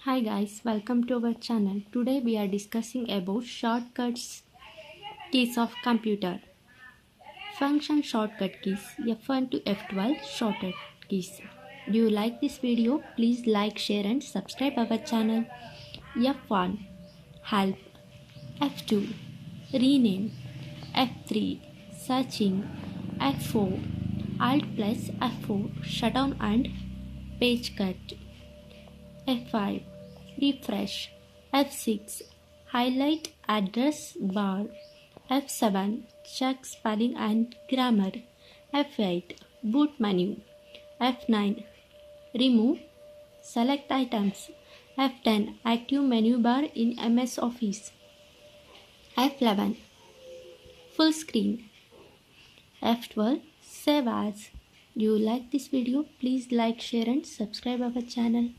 Hi guys, welcome to our channel. Today we are discussing about shortcuts keys of computer. Function shortcut keys F1 to F12 shortcut keys. Do you like this video? Please like, share and subscribe our channel. F1 help, F2 rename, F3 searching, F4 alt plus F4 shutdown and page cut. F5 refresh, F6 highlight address bar, F7 check spelling and grammar, F8 boot menu, F9 remove select items, F10 active menu bar in MS Office, F11 full screen, F12 save as. Do you like this video? Please like, share and subscribe our channel.